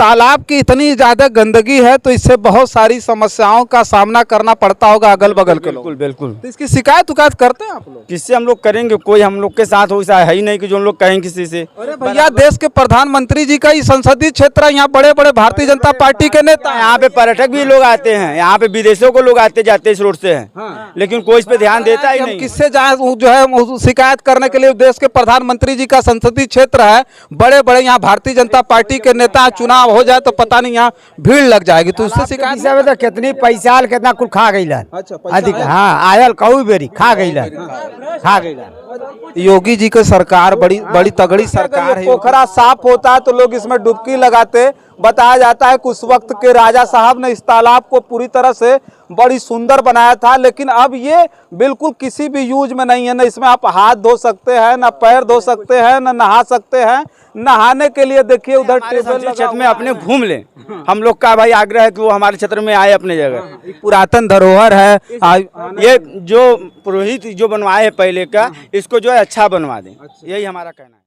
तालाब की इतनी ज्यादा गंदगी है तो इससे बहुत सारी समस्याओं का सामना करना पड़ता होगा अगल बगल के लोग। बिल्कुल बिल्कुल। तो इसकी शिकायत उकायत करते हैं आप लोग? किससे हम लोग करेंगे, कोई हम लोग के साथ हो ऐसा है ही नहीं कि जो हम लोग कहें किसी से। अरे भैया, देश के प्रधानमंत्री जी का ये संसदीय क्षेत्र है, यहाँ बड़े बड़े भारतीय जनता पार्टी के नेता हैं। यहाँ पे पर्यटक भी लोग आते हैं, यहाँ पे विदेशों को लोग आते जाते इस रोड से हैं। हाँ। लेकिन कोई इस पे ध्यान देता ही हम नहीं। किससे जाए जो है शिकायत करने के लिए? देश के प्रधानमंत्री जी का संसदीय क्षेत्र है, बड़े बड़े यहाँ भारतीय जनता पार्टी के नेता, चुनाव हो जाए तो पता नहीं यहाँ भीड़ लग जाएगी, तो उससे शिकायत तो कितनी पैसा कितना कुल खा गई। अच्छा, अधिक हाँ आयल कहू बेरी खा गई खा गई। योगी जी की सरकार बड़ी तगड़ी सरकार है। पोखरा साफ होता है तो लोग इसमें डुबकी लगाते। बताया जाता है कि उस वक्त के राजा साहब ने इस तालाब को पूरी तरह से बड़ी सुंदर बनाया था, लेकिन अब ये बिल्कुल किसी भी यूज में नहीं है। न इसमें आप हाथ धो सकते हैं, न पैर धो सकते हैं, न नहा सकते हैं। नहाने के लिए देखिए उधर टेबल क्षेत्र में अपने घूम लें। हम लोग का भाई आग्रह है कि वो हमारे क्षेत्र में आए अपने जगह। पुरातन धरोहर है। ये जो पुरोहित जो बनवाए है पहले का, इसको जो है अच्छा बनवा दें, यही हमारा कहना है।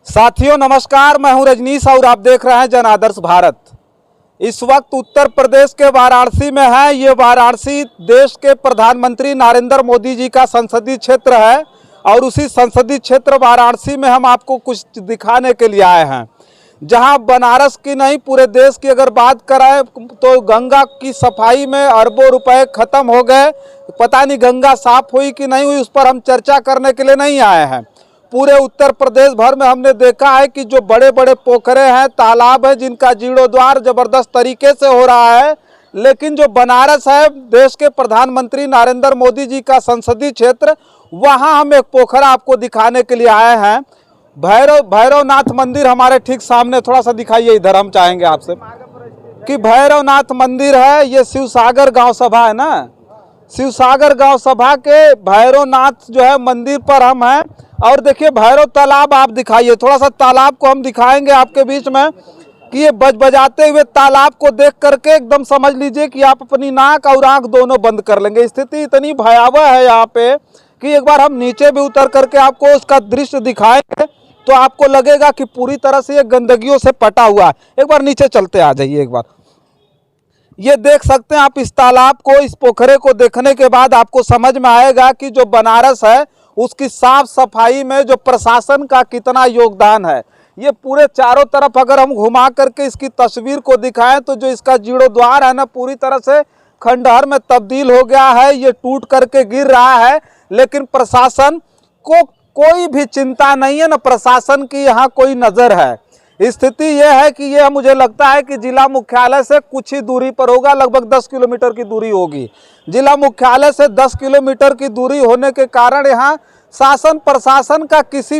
साथियों नमस्कार, मैं हूं रजनीश और आप देख रहे हैं जन आदर्श भारत। इस वक्त उत्तर प्रदेश के वाराणसी में है। ये वाराणसी देश के प्रधानमंत्री नरेंद्र मोदी जी का संसदीय क्षेत्र है और उसी संसदीय क्षेत्र वाराणसी में हम आपको कुछ दिखाने के लिए आए हैं, जहां बनारस की नहीं पूरे देश की अगर बात करें तो गंगा की सफाई में अरबों रुपए खत्म हो गए। पता नहीं गंगा साफ हुई कि नहीं हुई, उस पर हम चर्चा करने के लिए नहीं आए हैं। पूरे उत्तर प्रदेश भर में हमने देखा है कि जो बड़े बड़े पोखरे हैं, तालाब हैं, जिनका जीर्णोद्धार जबरदस्त तरीके से हो रहा है, लेकिन जो बनारस है, देश के प्रधानमंत्री नरेंद्र मोदी जी का संसदीय क्षेत्र, वहां हम एक पोखरा आपको दिखाने के लिए आए हैं। भैरवनाथ मंदिर हमारे ठीक सामने, थोड़ा सा दिखाइए इधर, हम चाहेंगे आपसे कि भैरवनाथ मंदिर है। ये शिवसागर गांव सभा है ना, शिवसागर गांव सभा के भैरवनाथ जो है मंदिर पर हम हैं। और देखिए भैरव तालाब आप दिखाइए, थोड़ा सा तालाब को हम दिखाएंगे आपके बीच में कि ये बजाते हुए तालाब को देख करके एकदम समझ लीजिए कि आप अपनी नाक और आंख दोनों बंद कर लेंगे। स्थिति इतनी भयावह है यहाँ पे कि एक बार हम नीचे भी उतर करके आपको उसका दृश्य दिखाएंगे तो आपको लगेगा कि पूरी तरह से ये गंदगियों से पटा हुआ है। एक बार नीचे चलते आ जाइए। एक बार ये देख सकते हैं आप इस तालाब को, इस पोखरे को देखने के बाद आपको समझ में आएगा कि जो बनारस है उसकी साफ सफाई में जो प्रशासन का कितना योगदान है। ये पूरे चारों तरफ अगर हम घुमा करके इसकी तस्वीर को दिखाएं तो जो इसका जीर्णोद्वार है ना, पूरी तरह से खंडहर में तब्दील हो गया है, ये टूट करके गिर रहा है। लेकिन प्रशासन को कोई भी चिंता नहीं है, ना प्रशासन की यहाँ कोई नज़र है। स्थिति यह है कि यह मुझे लगता है कि जिला मुख्यालय से कुछ ही दूरी पर होगा, लगभग 10 किलोमीटर की दूरी होगी। जिला मुख्यालय से 10 किलोमीटर की दूरी होने के कारण यहाँ शासन प्रशासन का किसी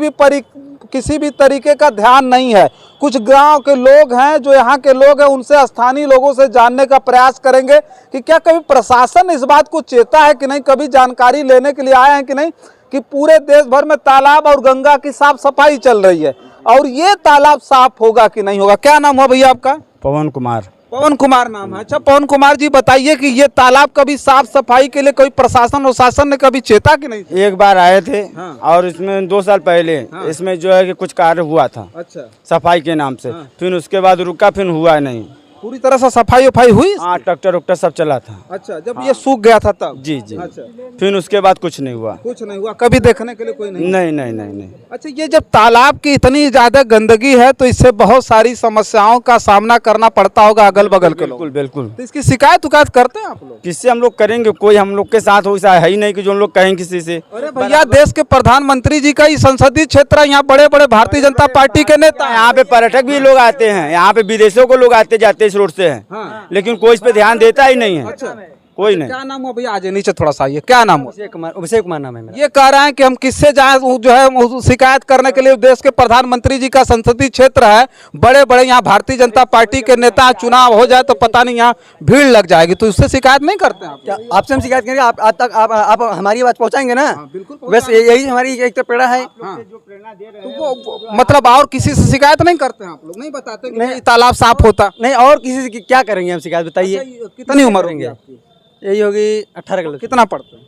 भी तरीके का ध्यान नहीं है। कुछ गांव के लोग हैं, जो यहाँ के लोग हैं, उनसे स्थानीय लोगों से जानने का प्रयास करेंगे कि क्या कभी प्रशासन इस बात को चेता है कि नहीं, कभी जानकारी लेने के लिए आए हैं कि नहीं कि पूरे देश भर में तालाब और गंगा की साफ सफाई चल रही है और ये तालाब साफ होगा कि नहीं होगा। क्या नाम हुआ भैया आपका? पवन कुमार। पवन कुमार नाम है। अच्छा पवन कुमार जी, बताइए कि ये तालाब कभी साफ सफाई के लिए कोई प्रशासन और शासन ने कभी चेता कि नहीं? एक बार आए थे। हाँ। और इसमें 2 साल पहले इसमें जो है कि कुछ कार्य हुआ था। अच्छा, सफाई के नाम से। फिर उसके बाद रुका, फिर हुआ नहीं। पूरी तरह से सफाई वफाई हुई? हाँ, ट्रैक्टर उक्टर सब चला था। अच्छा, जब ये सूख गया था तब? जी जी। अच्छा, फिर उसके बाद कुछ नहीं हुआ। कुछ नहीं हुआ, कभी देखने के लिए कोई नहीं? नहीं नहीं नहीं नहीं। अच्छा, ये जब तालाब की इतनी ज्यादा गंदगी है तो इससे बहुत सारी समस्याओं का सामना करना पड़ता होगा अगल बगल के लोग। बिल्कुल बिल्कुल। तो इसकी शिकायत उकायत करते हैं आप लोग? किससे हम लोग करेंगे, कोई हम लोग के साथ हो ऐसा है ही नहीं कि जो हम लोग कहें किसी से। अरे भैया, देश के प्रधानमंत्री जी का ये संसदीय क्षेत्र है, यहाँ बड़े बड़े भारतीय जनता पार्टी के नेता हैं। यहाँ पे पर्यटक भी लोग आते हैं, यहाँ पे विदेशों को लोग आते जाते इस रोड से हैं। हाँ। लेकिन कोई इस पे ध्यान देता ही नहीं है। अच्छा, कोई नहीं। क्या नाम हुआ भैया? आज नीचे थोड़ा सा, ये क्या नाम हुआ? अभिषेक कुमार नाम है मेरा। ये कह रहे हैं कि हम किससे जाए जो है शिकायत करने के लिए? देश के प्रधानमंत्री जी का संसदीय क्षेत्र है, बड़े बड़े यहाँ भारतीय जनता पार्टी के नेता, चुनाव हो जाए तो पता नहीं यहाँ भीड़ लग जाएगी, तो उससे शिकायत नहीं करते आप? क्या आपसे हम शिकायत करेंगे? आप आज तक आप हमारी बात पहुंचाएंगे ना? बिल्कुल। बस यही हमारी एक तो प्रेरणा है। तो वो मतलब और किसी से शिकायत नहीं करते हैं आप लोग? नहीं बताते कि नहीं तालाब साफ होता? नहीं, और किसी से क्या करेंगे हम शिकायत, बताइए। कितनी उम्र होगी आपकी? यही होगी 18 किलो। कितना पढ़ते हैं?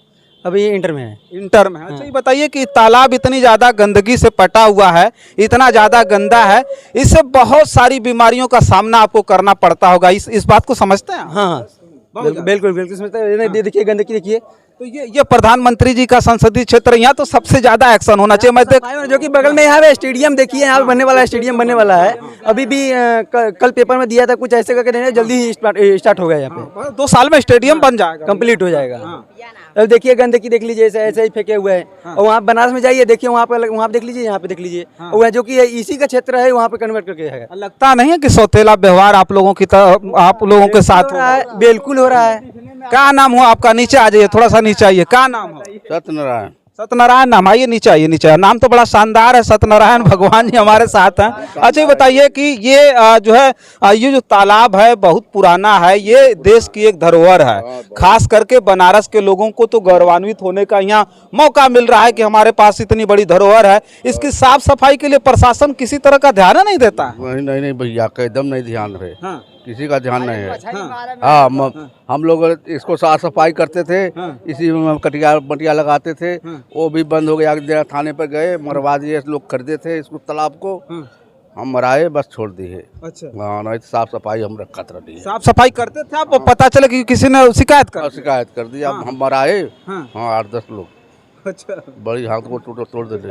अभी इंटर में है। इंटर में है। अच्छा ये बताइए कि तालाब इतनी ज़्यादा गंदगी से पटा हुआ है, इतना ज़्यादा गंदा है, इससे बहुत सारी बीमारियों का सामना आपको करना पड़ता होगा। इस बात को समझते हैं आप? हाँ बिल्कुल बिल्कुल समझते हैं। देखिए गंदगी देखिए, तो ये प्रधानमंत्री जी का संसदीय क्षेत्र, यहाँ तो सबसे ज्यादा एक्शन होना चाहिए। मैं जो कि बगल में यहाँ पे स्टेडियम देखिए, यहाँ पे बनने वाला है, स्टेडियम बनने वाला है। अभी भी कल पेपर में दिया था कुछ ऐसे करके देने, जल्दी ही स्टार्ट हो गया यहाँ पे। 2 साल में स्टेडियम बन जाएगा, कंप्लीट हो जाएगा। अब देखिए गंदगी देख लीजिए, ऐसे ही फेंके हुए हैं। और वहाँ बनारस में जाइए, देखिए वहाँ पे देख लीजिए, यहाँ पे देख लीजिए, और जो कि इसी का क्षेत्र है, वहाँ पे कन्वर्ट करके है। लगता नहीं है कि सौतेला व्यवहार आप लोगों की आप लोगों के साथ हो रहा है? बिल्कुल हो रहा है। क्या नाम हो आपका? नीचे आ जाइए, थोड़ा सा नीचे आइए। क्या नाम हो? सत्यनारायण। सत्यनारायण नाम। आइए नीचे आइए, नीचे आइए। नाम तो बड़ा शानदार है, सत्यनारायण भगवान जी हमारे साथ हैं। अच्छा ये बताइए कि ये जो है ये जो तालाब है बहुत पुराना है, ये देश की एक धरोहर है। खास करके बनारस के लोगों को तो गौरवान्वित होने का यहाँ मौका मिल रहा है कि हमारे पास इतनी बड़ी धरोहर है। इसकी साफ सफाई के लिए प्रशासन किसी तरह का ध्यान नहीं देता है? नहीं भैया, एकदम नहीं ध्यान रहे। हाँ। किसी का ध्यान नहीं है। हाँ, हम लोग इसको साफ सफाई करते थे, इसी में मटिया लगाते थे, वो भी बंद हो गया। थाने पर गए, मरवा दिए, लोग खरीदे थे इसको, तालाब को हम मराए, बस छोड़ दिए। अच्छा। हाँ, नहीं तो साफ सफाई हम रखत रही। साफ सफाई करते थे आप, पता चले कि किसी ने शिकायत कर दी। अब हम मराए। हाँ, 8-10 लोग। अच्छा। बड़ी हाथ को तोड़ देते।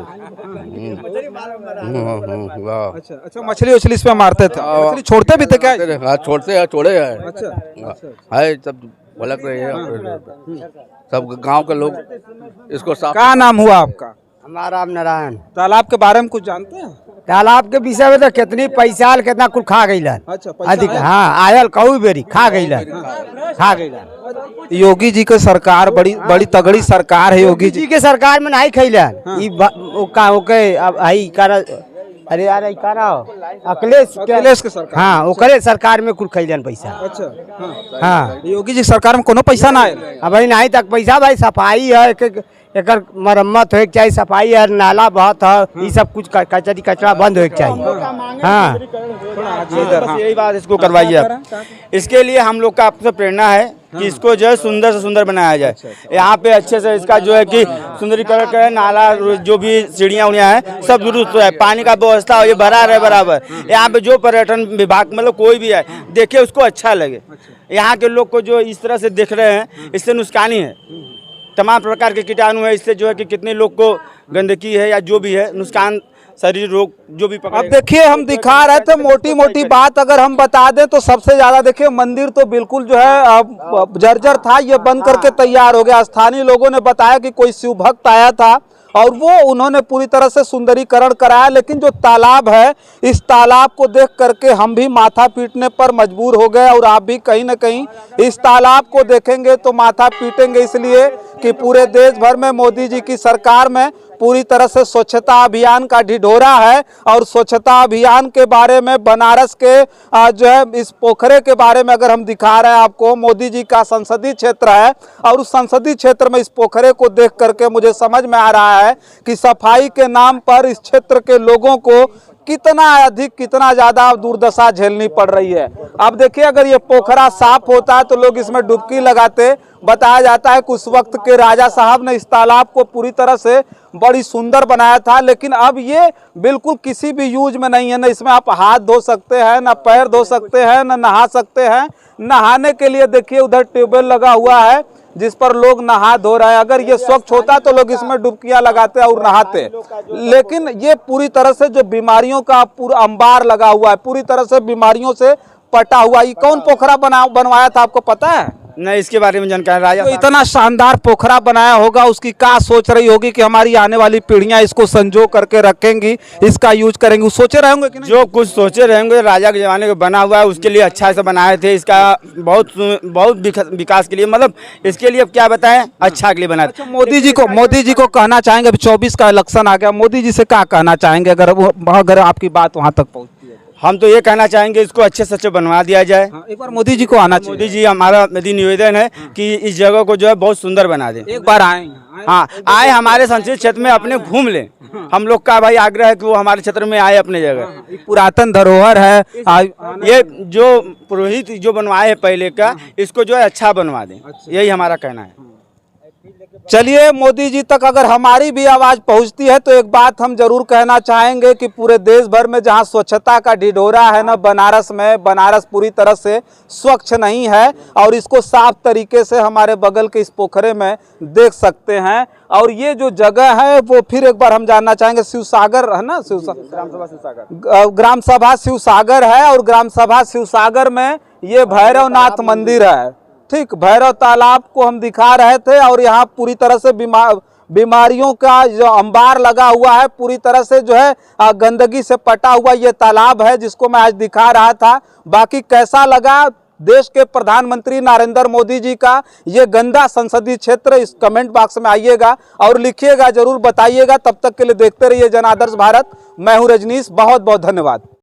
अच्छा मछली उछली इस पे मारते थे? मछली छोड़ते भी थे क्या? हाँ, छोड़े हैं। अच्छा। है सब भलक रहे हैं, सब गांव के लोग इसको साफ। क्या नाम हुआ आपका? हमारा नारायण। तालाब के बारे में कुछ जानते हैं? तालाब के विषय में तो कितनी पैसा कितना कुल खा गई। अच्छा, अधिक हाँ आयल कऊ बेरी खा गई, खा गई। योगी जी के सरकार बड़ी तगड़ी सरकार है। योगी जी के सरकार में नहीं खैलन। आई करा, अरे यार अखिलेश के सरकार। हाँ ओकरे सरकार में कुल खैलन पैसा। अच्छा। हाँ योगी जी सरकार में कोनो पैसा ना आए। अब भाई नहीं तक पैसा, भाई सफाई है, एक मरम्मत हो चाहिए, सफाई है, नाला बहुत है, ये सब कुछ कचरा बंद हो चाहिए। हाँ बस यही बात इसको करवाइए आप। इसके लिए हम लोग का आपसे प्रेरणा है कि इसको जो है सुंदर से सुंदर बनाया जाए। यहाँ पे अच्छे से इसका जो है कि सुंदरीकरण करें, नाला जो भी सीढ़ियाँ उड़ियाँ हैं सब दुरुस्त हो जाए, पानी का व्यवस्था हो, ये भरा रहे बराबर। यहाँ पे जो पर्यटन विभाग मतलब कोई भी है देखे उसको अच्छा लगे। यहाँ के लोग को जो इस तरह से देख रहे हैं, इससे नुकसानी है, तमाम प्रकार के कीटाणु है, इससे जो है कि कितने लोग को गंदगी है या जो भी है नुकसान, शरीर रोग जो भी पकड़े। अब देखिए हम दिखा रहे थे मोटी मोटी बात, अगर हम बता दें तो सबसे ज्यादा देखिए मंदिर तो बिल्कुल जो है जर्जर था, ये बन करके तैयार हो गया। स्थानीय लोगों ने बताया कि कोई शिव भक्त आया था और वो उन्होंने पूरी तरह से सुंदरीकरण कराया, लेकिन जो तालाब है इस तालाब को देख करके हम भी माथा पीटने पर मजबूर हो गए। और आप भी कहीं ना कहीं इस तालाब को देखेंगे तो माथा पीटेंगे, इसलिए कि पूरे देश भर में मोदी जी की सरकार में पूरी तरह से स्वच्छता अभियान का ढिढोरा है। और स्वच्छता अभियान के बारे में बनारस के जो है इस पोखरे के बारे में अगर हम दिखा रहे हैं आपको, मोदी जी का संसदीय क्षेत्र है और उस संसदीय क्षेत्र में इस पोखरे को देख करके मुझे समझ में आ रहा है कि सफाई के नाम पर इस क्षेत्र के लोगों को कितना ज्यादा दुर्दशा झेलनी पड़ रही है। अब देखिए अगर ये पोखरा साफ होता है तो लोग इसमें डुबकी लगाते। बताया जाता है कि उस वक्त के राजा साहब ने इस तालाब को पूरी तरह से बड़ी सुंदर बनाया था, लेकिन अब ये बिल्कुल किसी भी यूज में नहीं है। न इसमें आप हाथ धो सकते हैं, न पैर धो सकते हैं, न नहा सकते हैं। नहाने के लिए देखिए उधर ट्यूबवेल लगा हुआ है जिस पर लोग नहा धो रहे हैं। अगर ये स्वच्छ होता तो लोग इसमें डुबकियां लगाते और नहाते, लेकिन ये पूरी तरह से जो बीमारियों का पूरा अंबार लगा हुआ है, पूरी तरह से बीमारियों से पटा हुआ। ये कौन पोखरा बनवाया था आपको पता है? नहीं, इसके बारे में जानकारी राजा तो इतना शानदार पोखरा बनाया होगा, उसकी क्या सोच रही होगी कि हमारी आने वाली पीढ़ियां इसको संजो करके रखेंगी, इसका यूज करेंगे, वो सोचे रहेंगे कि नहीं? जो कुछ सोचे रहेंगे राजा के जमाने में बना हुआ है उसके लिए अच्छा से बनाए थे। इसका बहुत विकास के लिए, मतलब इसके लिए क्या बताएं, अच्छा के लिए बनाए। अच्छा, मोदी जी को कहना चाहेंगे, अभी 24 का इलेक्शन आ गया, मोदी जी से क्या कहना चाहेंगे अगर आपकी बात वहां तक पहुंचती है? हम तो ये कहना चाहेंगे इसको अच्छे से अच्छे बनवा दिया जाए। एक बार मोदी जी को आना चाहिए। मोदी जी हमारा निवेदन है कि इस जगह को जो है बहुत सुंदर बना दें। एक बार आए। हाँ, आए हमारे संसदीय क्षेत्र में अपने घूम लें। हम लोग का भाई आग्रह है कि वो हमारे क्षेत्र में आए अपने जगह। पुरातन धरोहर है, ये जो पुरोहित जो बनवाए है पहले का, इसको जो है अच्छा बनवा दें, यही हमारा कहना है। चलिए, मोदी जी तक अगर हमारी भी आवाज पहुंचती है तो एक बात हम जरूर कहना चाहेंगे कि पूरे देश भर में जहां स्वच्छता का ढिढोरा है ना, बनारस में, बनारस पूरी तरह से स्वच्छ नहीं है और इसको साफ तरीके से हमारे बगल के इस पोखरे में देख सकते हैं। और ये जो जगह है वो फिर एक बार हम जानना चाहेंगे, शिवसागर है ना, ग्राम सभा शिवसागर है और ग्राम सभा शिवसागर में ये भैरवनाथ मंदिर है। ठीक, भैरव तालाब को हम दिखा रहे थे और यहाँ पूरी तरह से बीमारियों का जो अंबार लगा हुआ है, पूरी तरह से जो है गंदगी से पटा हुआ ये तालाब है जिसको मैं आज दिखा रहा था। बाकी कैसा लगा देश के प्रधानमंत्री नरेंद्र मोदी जी का ये गंदा संसदीय क्षेत्र, इस कमेंट बॉक्स में आइएगा और लिखिएगा, जरूर बताइएगा। तब तक के लिए देखते रहिए जन आदर्श भारत। मैं हूं रजनीश, बहुत बहुत धन्यवाद।